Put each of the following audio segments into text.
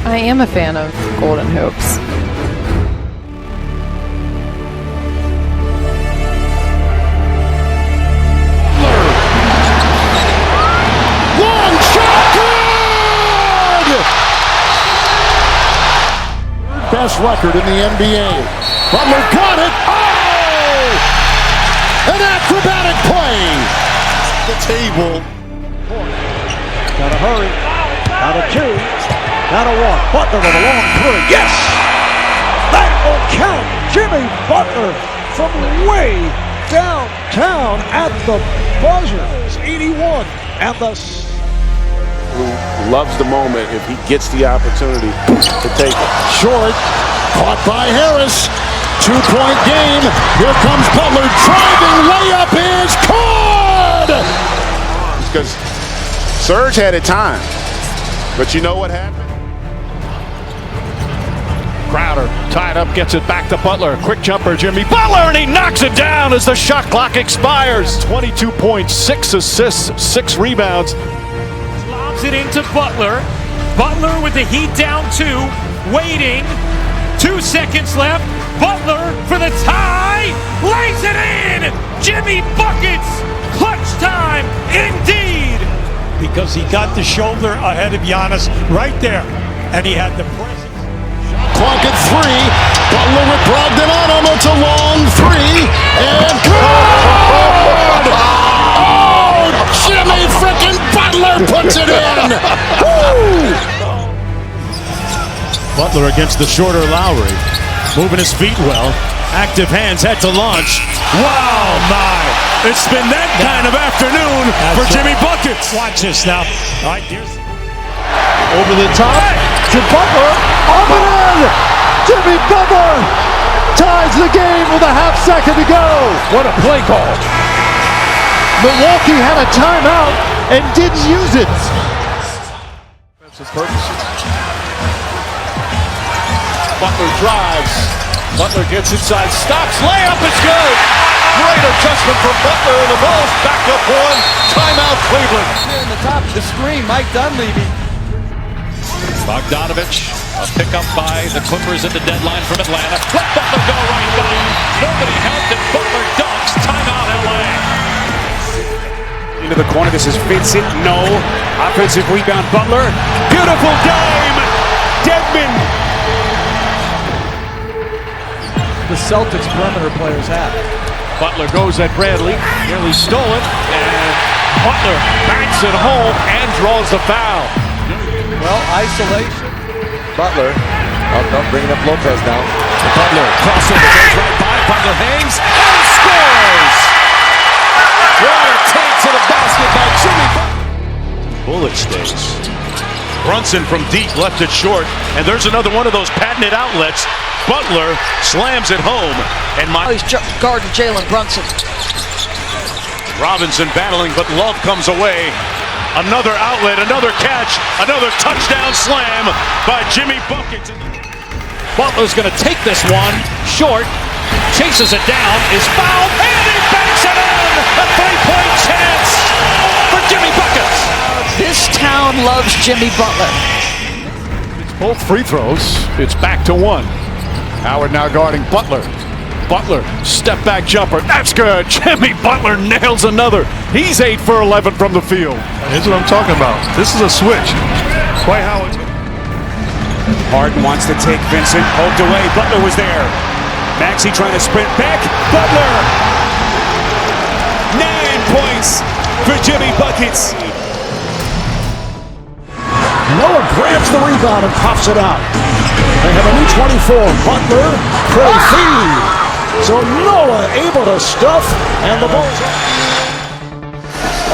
I am a fan of Golden Hoops. Long shot, good! Best record in the NBA. Butler got it. Oh! An acrobatic play. The table. Gotta hurry. Out of two. Out of one. Butler with a long three. Yes! That will count. Jimmy Butler from way downtown at the buzzer. It's 81. And the... Who loves the moment if he gets the opportunity to take it. Short. Caught by Harris. 2-point game. Here comes Butler driving. Layup is caught! Because Serge had it timed. But you know what happened? Crowder tied up, gets it back to Butler. Quick jumper, Jimmy Butler, and he knocks it down as the shot clock expires. 22 points, 6 assists, 6 rebounds. Lobs it into Butler. Butler with the heat down 2, waiting. 2 seconds left. Butler for the tie, lays it in. Jimmy buckets. Clutch time, indeed. Because he got the shoulder ahead of Giannis right there. And he had the presence. Clock at 3. Butler with Brogdon on him. It's a long 3. And good! Oh, Jimmy frickin' Butler puts it in! Woo! Butler against the shorter Lowry. Moving his feet well. Active hands, head to launch. Wow, my. It's been that kind of afternoon for Jimmy Buckets. Watch this now. All right, here's... Over the top to Butler. Up and in! Jimmy Butler ties the game with a half second to go. What a play call. Milwaukee had a timeout and didn't use it. Butler drives. Butler gets inside, stops, layup is good. Great adjustment from Butler, and the ball's back up 1. Timeout, Cleveland. Here in the top of the screen, Mike Dunleavy. Bogdanovich, a pickup by the Clippers at the deadline from Atlanta. Let Butler go right by him. Nobody helped it. Butler dunks. Timeout, LA. Into the corner. This is Vincent. No. Offensive rebound. Butler. Beautiful dime. Dedmon. The Celtics perimeter players have. Butler goes at Bradley. Nearly stolen. And Butler banks it home and draws the foul. Well, isolation. Butler, bringing up Lopez now. Butler crossover goes right by. Butler hangs and scores. What a take to the basket by Jimmy Butler. Bullet stays. Brunson from deep left it short, and there's another one of those patented outlets. Butler slams it home, and he's guarding Jalen Brunson. Robinson battling, but Love comes away. Another outlet, another catch, another touchdown slam by Jimmy Buckets. Butler's going to take this one short, chases it down, is fouled, and he banks it in! A 3-point chance for Jimmy Buckets. This town loves Jimmy Butler. It's both free throws. It's back to 1. Howard now guarding Butler. Butler, step back jumper, that's good. Jimmy Butler nails another. He's 8 for 11 from the field. Here's what I'm talking about. This is a switch. Dwight Howard. Harden wants to take Vincent. Poked away. Butler was there. Maxey trying to sprint back. Butler. 9 points for Jimmy Buckets. Noah grabs the rebound and pops it out. They have a new 24. Butler, pro feed. So Noah able to stuff, and the ball's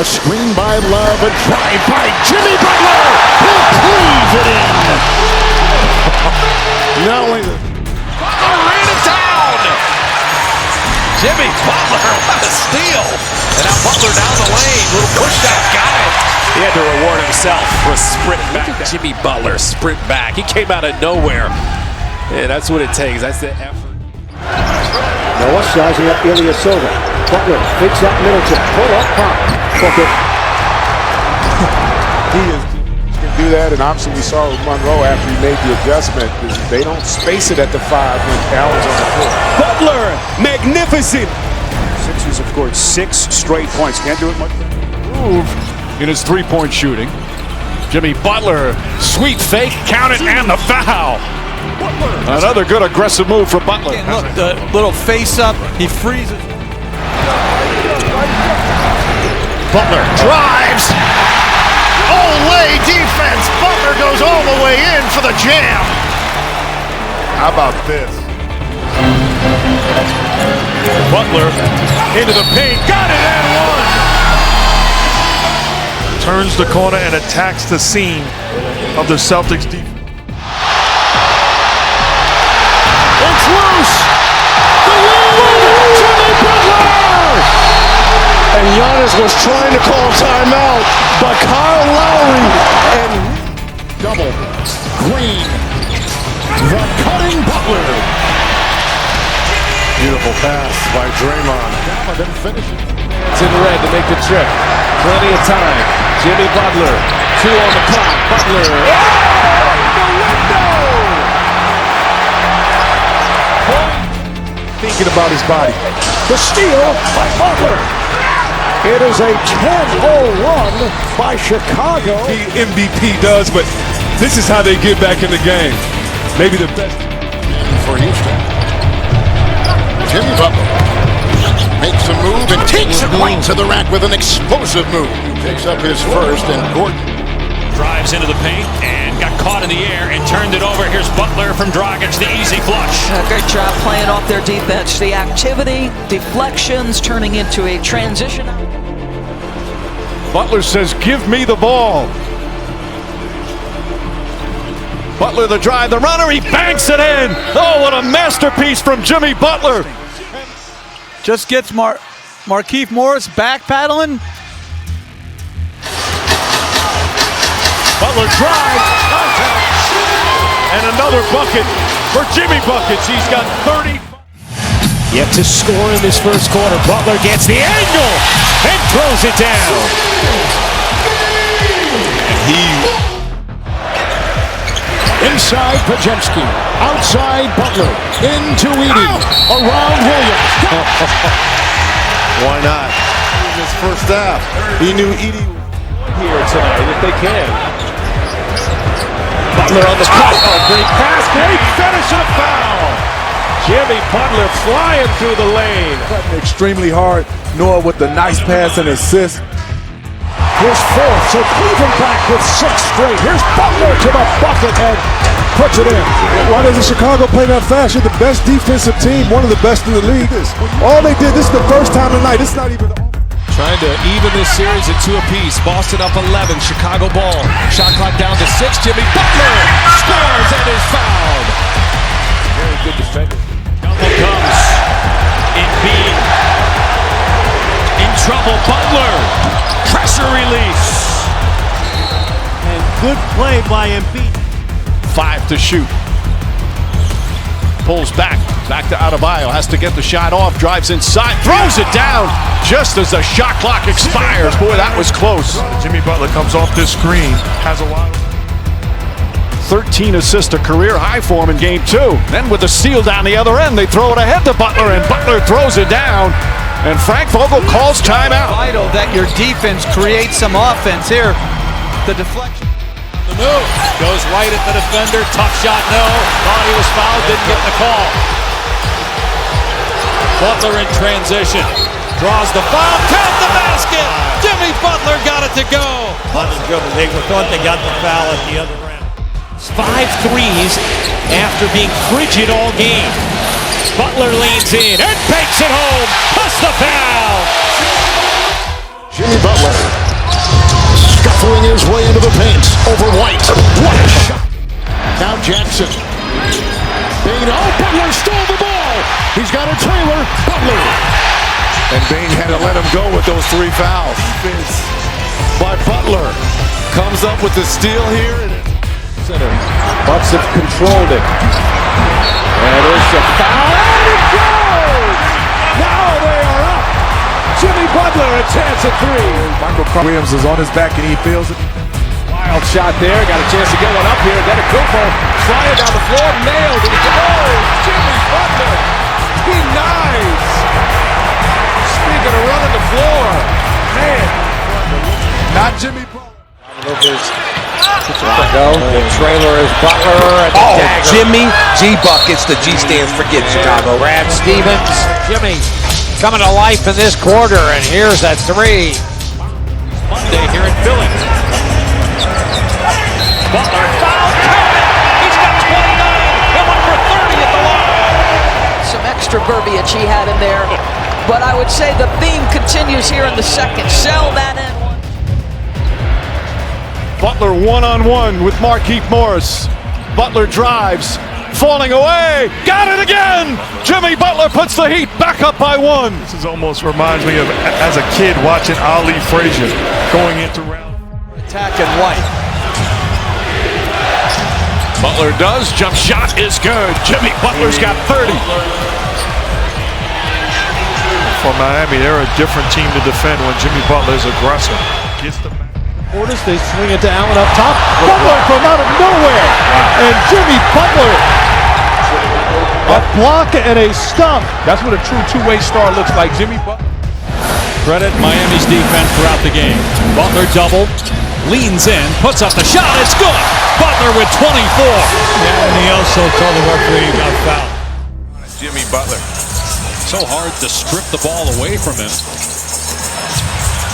a screen by Love, a drive by Jimmy Butler. He'll cleave it in. Not only Butler into town. Jimmy Butler, what a steal. And now Butler down the lane, little push down, got it. He had to reward himself for a sprint back. Jimmy Butler sprint back. He came out of nowhere. Yeah, that's what it takes. That's the effort. Noah sizing up Ilyasova. Butler fakes that Middleton. Pull up, pop. Book it. He is do that, and obviously we saw with Monroe after he made the adjustment. They don't space it at the 5 when Allen's on the court. Butler, magnificent. Sixers have scored 6 straight points. Can't do it much. Move in his three-point shooting. Jimmy Butler, sweet fake, count it, and the foul. Another good aggressive move for Butler. And look, the little face-up, he freezes. Butler drives. Olay defense. Butler goes all the way in for the jam. How about this? Butler into the paint. Got it and one. Turns the corner and attacks the seam of the Celtics defense. It's loose. The lead. Jimmy Butler. And Giannis was trying to call timeout, but Kyle Lowry and double. Green, the cutting Butler. Beautiful pass by Draymond. Didn't finish it. It's in red to make the trip. Plenty of time. Jimmy Butler, 2 on the clock. Butler. Oh, the window! Thinking about his body. The steal by Butler. It is a 10-0 run by Chicago. The MVP does, but this is how they get back in the game. Maybe the best for Houston. Jimmy Butler makes a move and takes it right to the rack with an explosive move. Picks up his first, and Gordon Drives into the paint and got caught in the air and turned it over. Here's Butler from Dragic, the easy flush. Great job playing off their defense. The activity, deflections, turning into a transition. Butler says, give me the ball. Butler the drive, the runner, he banks it in. Oh, what a masterpiece from Jimmy Butler. Just gets Markieff Morris back paddling. Butler drives, contact, and another bucket for Jimmy Buckets. He's got 30. Yet to score in this first quarter. Butler gets the angle and throws it down. inside Pajemski, outside Butler, into Edey, around Williams. Why not? In this first half, he knew Edey here tonight if they can. Butler on the cut. Oh, great pass, great finish, and a foul. Jimmy Butler flying through the lane. Extremely hard. Noah with the nice pass and assist. His fourth, so Cleveland back with 6 straight. Here's Butler to the bucket and puts it in. Why doesn't Chicago play that fast? You're the best defensive team, one of the best in the league. All they did, this is the first time tonight. It's not even. Trying to even this series at 2 apiece. Boston up 11. Chicago ball. Shot clock down to 6. Jimmy Butler scores and is fouled. Very good defender. Double comes. Embiid in trouble. Butler. Pressure release. And good play by Embiid. 5 to shoot. Pulls back to Adebayo, has to get the shot off, drives inside, throws it down just as the shot clock expires. Boy, that was close. Jimmy Butler comes off this screen, has a lot. 13 assists, a career high for him in game 2. Then with the steal down the other end, they throw it ahead to Butler, and Butler throws it down. And Frank Vogel calls timeout. Vital that your defense creates some offense here. The deflection. The move goes right at the defender. Tough shot, no. Thought he was fouled, didn't get the call. Butler in transition. Draws the foul, count the basket. Jimmy Butler got it to go. Butler's good, but they thought they got the foul at the other end. 5 threes after being frigid all game. Butler leans in and takes it home. Plus the foul. Jimmy Butler scuffling his way into the paint over White. What a shot. Now Jackson. Butler stole the ball. He's got a trailer. Butler. And Bane had to let him go with those 3 fouls. Defense by Butler. Comes up with the steal here. Center. Bucks have controlled it. And it's a foul. And it goes! Now they are up. Jimmy Butler a chance at 3. Michael Williams is on his back and he feels it. Wild shot there. Got a chance to get one up here. Then a Kupo flying down the floor. Nailed it. Oh, Jimmy Butler. He nice. Speaking of running the floor. Man. Not Jimmy Butler. The trailer is Butler and the dagger. Jimmy G Buckets. The G stands for get Chicago. Brad Stevens, Jimmy coming to life in this quarter, and here's a three. Monday here in Philly. Butler foul. He's got 29. He went for 30 at the line. Some extra verbiage he had in there, but I would say the theme continues here in the second. Sell that in. Butler one-on-one with Markieff Morris. Butler drives, falling away, got it again! Jimmy Butler puts the Heat back up by one. This is almost reminds me of as a kid watching Ali Frazier going into round. Attacking White. Butler does, jump shot is good. Jimmy Butler's got 30. For Miami, they're a different team to defend when Jimmy Butler's aggressive. Gets the Portis, they swing it to Allen up top. Butler from out of nowhere. And Jimmy Butler. A block and a stop. That's what a true two-way star looks like. Jimmy Butler. Credit Miami's defense throughout the game. Butler double, leans in, puts up the shot, it's good! Butler with 24. Yeah, and he also told the referee he got fouled. Jimmy Butler. So hard to strip the ball away from him.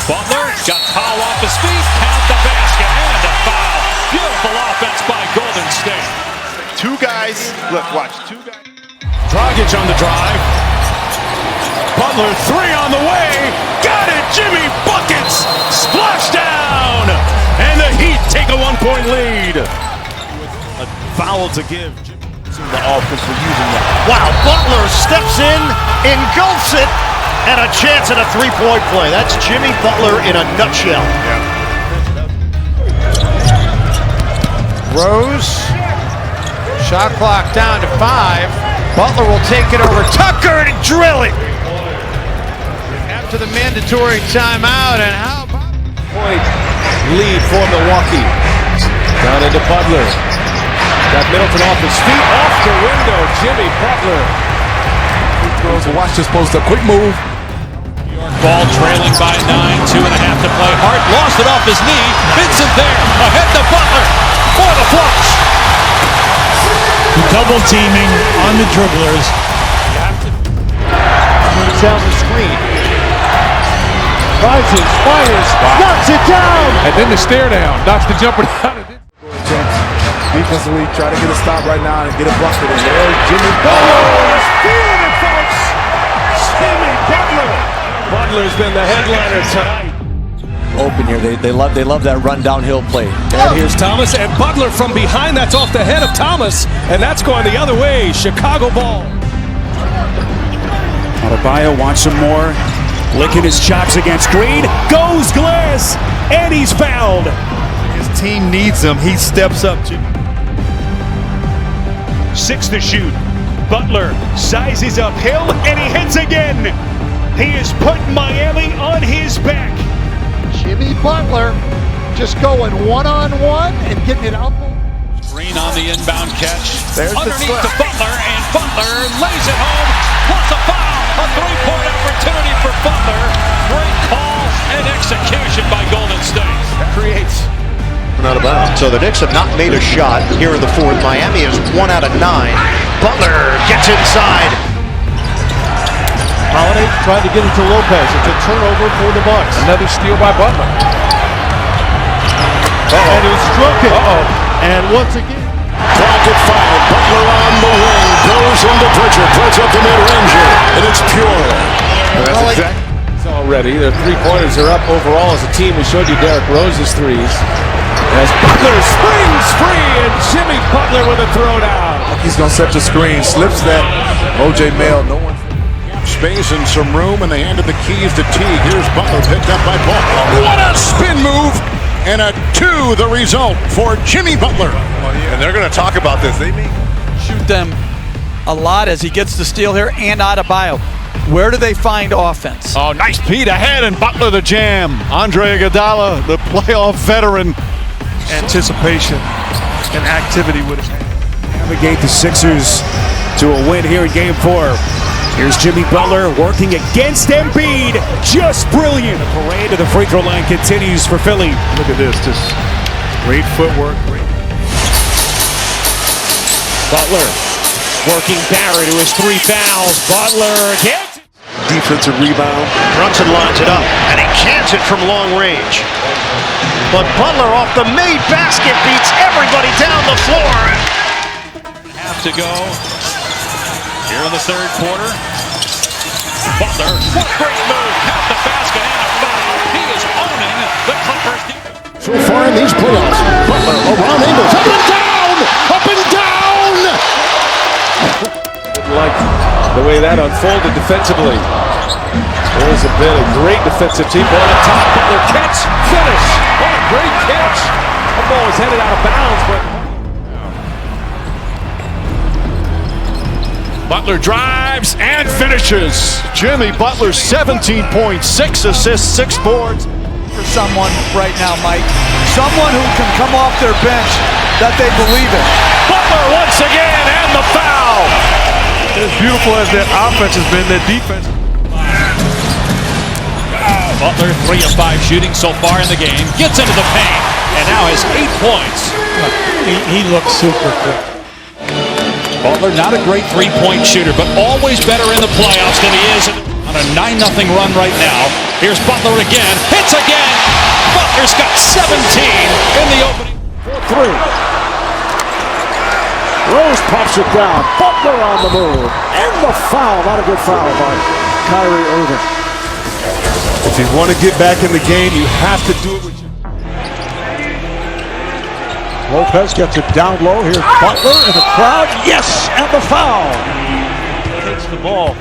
Butler got Powell off his feet, count the basket, and a foul. Beautiful offense by Golden State. Two guys, look, watch, two guys. Dragic on the drive. Butler three on the way, got it, Jimmy Buckets, splash down, and the Heat take a 1-point lead. A foul to give. The offense for using that. Wow, Butler steps in, engulfs it, and a chance at a three-point play. That's Jimmy Butler in a nutshell. Rose. Shot clock down to 5. Butler will take it over Tucker and drill it. After the mandatory timeout, and how about Point lead for Milwaukee. Down into Butler. Got Middleton off his feet, off the window. Jimmy Butler. Watch this post up. Quick move. Ball trailing by 9, 2.5 to play. Hart lost it off his knee. Vincent there, ahead to Butler for the flush. Double teaming on the dribblers. Down the screen. Rises, fires, knocks it down. And then the stare down. Knocks the jumper down. Defensively, try to get a stop right now and get a bucket in there. Jimmy Butler is feeling it, folks. Jimmy Butler. Butler's been the headliner tonight. Open here. They love that run downhill play. And here's Thomas and Butler from behind. That's off the head of Thomas. And that's going the other way. Chicago ball. Adebayo wants some more. Licking his chops against Green. Goes glass. And he's fouled. His team needs him, he steps up. 6 to shoot. Butler sizes uphill and he hits again. He has put Miami on his back. Jimmy Butler just going one-on-one and getting it out. Green on the inbound catch. There's the underneath slip. to Butler, and Butler lays it home. Wants a foul. A three-point opportunity for Butler. Great call and execution by Golden State. That creates. Out of bounds. So the Knicks have not made a shot here in the fourth. Miami is 1 out of 9. Butler gets inside. Holiday tried to get it to Lopez. It's a turnover for the Bucks. Another steal by Butler. And he struck it. And once again. Clock at 5. Butler on the wing. Goes into Pritchard. Puts up the mid-ranger. And it's pure. That's exactly. Already, their three-pointers are up overall as a team. We showed you Derrick Rose's threes. As Butler springs free, and Jimmy Butler with a throwdown. He's going to set the screen. Slips that. O.J. Mail. No one. Space and some room, and they handed the keys to Teague. Here's Butler picked up by Paul. What a spin move! And a 2 the result for Jimmy Butler. And they're going to talk about this. They may shoot them a lot as he gets the steal here, and Adebayo. Where do they find offense? Oh, nice beat ahead, and Butler the jam. Andre Iguodala, the playoff veteran, anticipation and activity would have. Navigate the Sixers to a win here in Game 4. Here's Jimmy Butler working against Embiid. Just brilliant. The parade to the free throw line continues for Philly. Look at this, just great footwork. Butler working Barry to his 3 fouls. Butler gets Defensive rebound. Brunson lines it up, and he cans it from long range. But Butler off the made basket beats everybody down the floor. Half to go here in the third quarter. Butler, what a great move. Count the basket and a foul. He is owning the Clippers defense. So far in these playoffs, Butler around angles, up and down, up and down. Didn't like the way that unfolded defensively. There's been a great defensive team ball on top. Butler catch, finish. What a great catch. The ball was headed out of bounds, but Butler drives and finishes. Jimmy Butler, 17 points, 6 assists, 6 boards. for someone right now, Mike, someone who can come off their bench that they believe in. Butler once again, and the foul. As beautiful as their offense has been, their defense. Butler 3 of 5 shooting so far in the game. Gets into the paint and now has 8 points. He looks super quick. Butler not a great three-point shooter, but always better in the playoffs than he is on a 9-0 run right now. Here's Butler again. Hits again. Butler's got 17 in the opening. 4-3. Rose pops it down. Butler on the move. And the foul. Not a good foul by Kyrie Irving. If you want to get back in the game, you have to do it with your... Lopez gets it down low. Here's Butler in the crowd. Yes, and the foul. Takes the ball.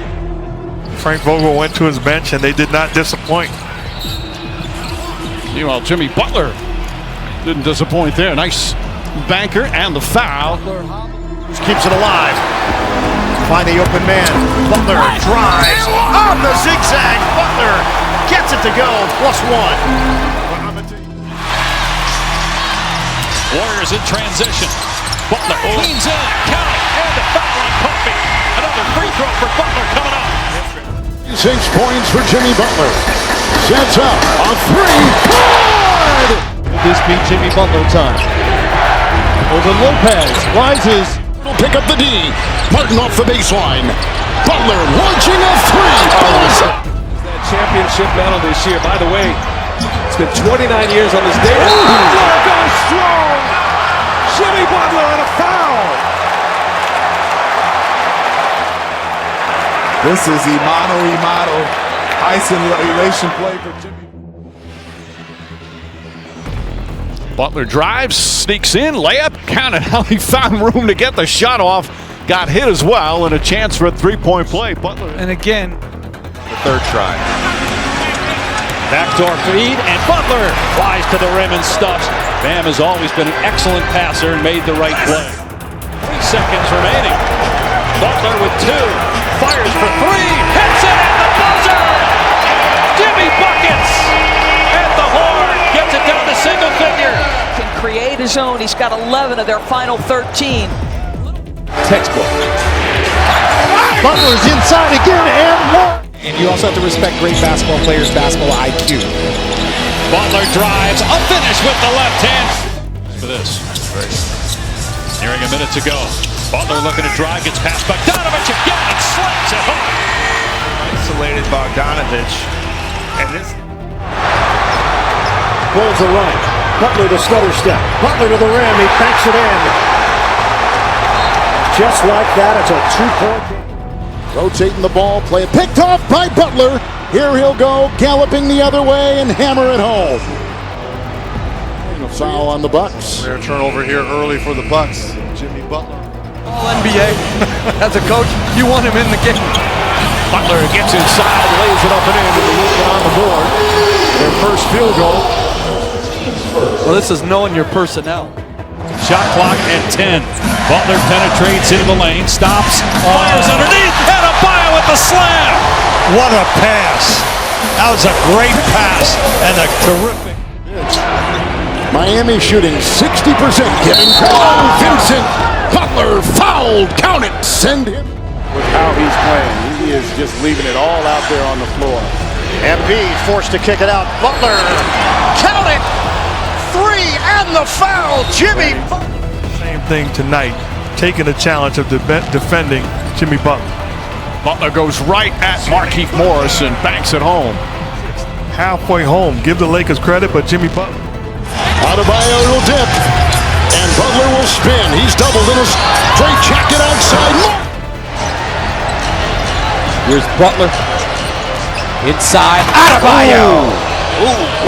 Frank Vogel went to his bench and they did not disappoint. Meanwhile, Jimmy Butler didn't disappoint there. Nice banker and the foul. Keeps it alive. Find the open man. Butler drives on the zigzag. Butler gets it to go. +1. Warriors in transition. Butler leans in, count it, and the foul on Kofi. Another free throw for Butler coming up. 6 points for Jimmy Butler. Sets up on 3. Good! This beat Jimmy Butler time. Over Lopez rises. Will pick up the D. Martin off the baseline. Butler launching a 3. that championship medal this year. By the way, it's been 29 years on this day. Butler goes strong. Jimmy Butler and a foul. This is Imano isolation play for Jimmy. Butler drives, sneaks in, layup, counted how he found room to get the shot off. Got hit as well, and a chance for a three-point play. Butler. And again, The third try. Backdoor feed, and Butler flies to the rim and stuffs. Bam has always been an excellent passer and made the right play. 3 seconds remaining. Butler with 2. Fires for 3. Hits it at the buzzer. Jimmy buckets at the horn. Gets it down to single figure. Can create his own. He's got 11 of their final 13. textbook. Butler's inside again and one. And you also have to respect great basketball players' basketball IQ. Butler drives, a finish with the left hand. For this. Nearing a minute to go. Butler looking to drive, gets past Bogdanovich again and slams it home. Isolated Bogdanovich. And this Pulls the right. Butler to stutter step. Butler to the rim. He banks it in. Just like that, it's a 2-point game. Rotating the ball, play picked off by Butler. Here he'll go, galloping the other way and hammer it home. A foul on the Bucks. Rare turnover here early for the Bucks. Jimmy Butler. All NBA. As a coach, you want him in the game. Butler gets inside, lays it up and in, and the Heat on the board. Their first field goal. Well, this is knowing your personnel. Shot clock at 10. Butler penetrates into the lane, stops, fires underneath, and Abaya with the slam. What a pass. That was a great pass and a terrific. Miami shooting 60%. Getting Vincent Butler fouled. Count it. Send him. With how he's playing, he is just leaving it all out there on the floor. Embiid forced to kick it out. Butler, count it. 3 and the foul. Jimmy. Same thing tonight. Taking the challenge of defending Jimmy Butler. Butler goes right at Markieff Morris and banks it home. Halfway home. Give the Lakers credit, but Jimmy Butler. Adebayo will dip, and Butler will spin. He's doubled in a straight jacket outside. Here's Butler. Inside. Adebayo.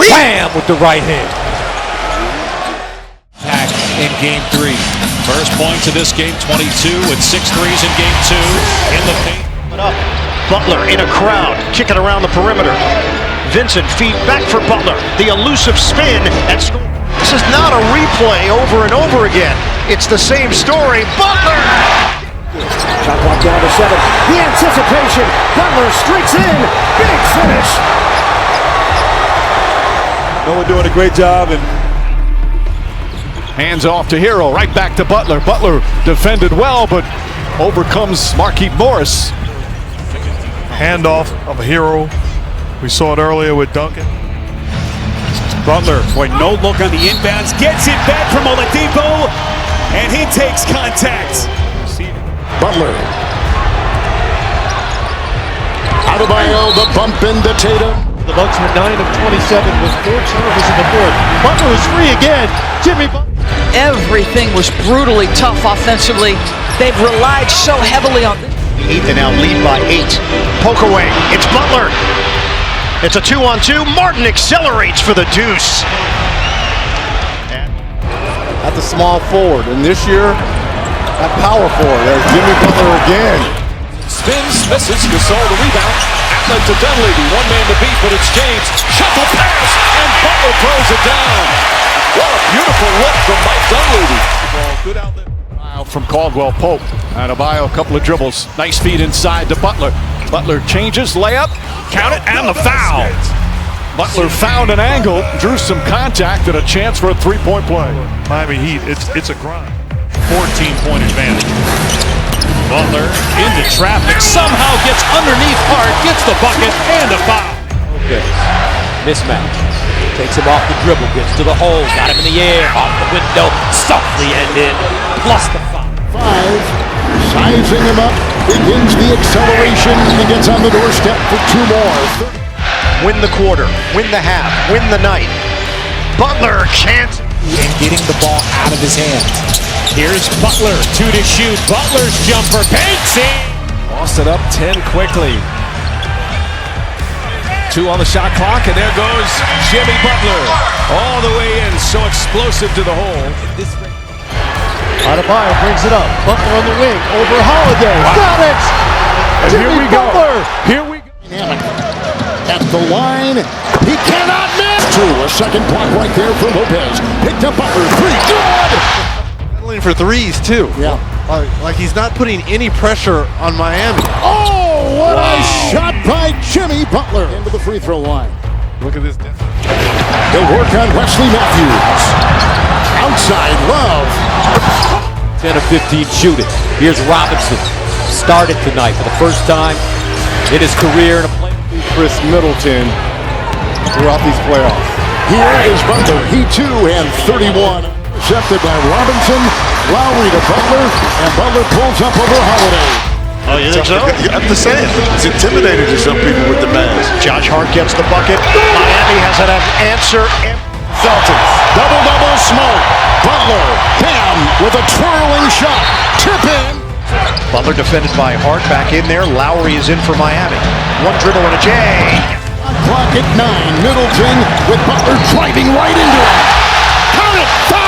Bam with the right hand. Back in game 3. First points of this game, 22 with 6 threes in game 2. In the paint. Butler in a crowd, kicking around the perimeter. Vincent feed back for Butler. The elusive spin and score. This is not a replay over and over again. It's the same story. Butler! Shot clock down to 7. The anticipation. Butler streaks in. Big finish. Noah doing a great job. And hands off to Hero. Right back to Butler. Butler defended well, but overcomes Markieff Morris. Handoff of Hero. We saw it earlier with Duncan. Butler, boy, no look on the inbounds. Gets it back from Oladipo, and he takes contact. Butler. Adebayo, the bump into Tatum. The Bucks were 9 of 27 with 4 turnovers in the fourth. Butler was free again. Jimmy Butler. Everything was brutally tough offensively. They've relied so heavily on this. 8 and now lead by 8. Poke away. It's Butler. It's a 2-on-2. Martin accelerates for the deuce. at the small forward. And this year, at power forward, there's Jimmy Butler again. Spins, misses, Gasol the rebound. Outlet to Dunleavy, one man to beat, but it's James. Shuffle pass, and Butler throws it down. What a beautiful look from Mike Dunleavy. Good outlet. From Caldwell Pope. Adebayo, a couple of dribbles. Nice feed inside to Butler. Butler changes, layup, count it, and the foul. Butler found an angle, drew some contact, and a chance for a three-point play. Miami Heat, it's a grind. 14-point advantage. Butler into traffic, somehow gets underneath hard, gets the bucket, and a foul. Okay, mismatch. Takes him off the dribble, gets to the hole, got him in the air, off the window, softly ended, plus the foul. 5, sizing him up, begins the acceleration, and gets on the doorstep for 2 more. Win the quarter, win the half, win the night. Butler can't. And getting the ball out of his hands. Here's Butler, 2 to shoot. Butler's jumper, banks in. Lost it up 10 quickly. 2 on the shot clock, and there goes Jimmy Butler. All the way in, so explosive to the hole. Adebayo brings it up. Butler on the wing, over Holiday. Wow. Got it! And Jimmy here we Butler. go. Here we go. At the line, he cannot miss. 2, a second block right there for Lopez. Picked up Butler, 3, good! Settling for threes, too. Yeah. Like he's not putting any pressure on Miami. Oh, what a shot by Jimmy Butler into the free throw line. Look at this. They'll work on Wesley Matthews. Outside Love. 10 of 15 shooting. Here's Robinson. Started tonight for the first time in his career in a play. Chris Middleton throughout these playoffs. Here is Butler. He too and 31. Intercepted by Robinson. Lowry to Butler, and Butler pulls up over Holiday. Oh, you think so? I'm just saying. It's intimidating to some people with the pass. Josh Hart gets the bucket. Miami has an answer. Celtics. Double-double smoke. Butler. Bam with a twirling shot. Tip in. Butler defended by Hart. Back in there. Lowry is in for Miami. 1 dribble and a J. Clock at 9. Middleton with Butler driving right into it. Count it. 5.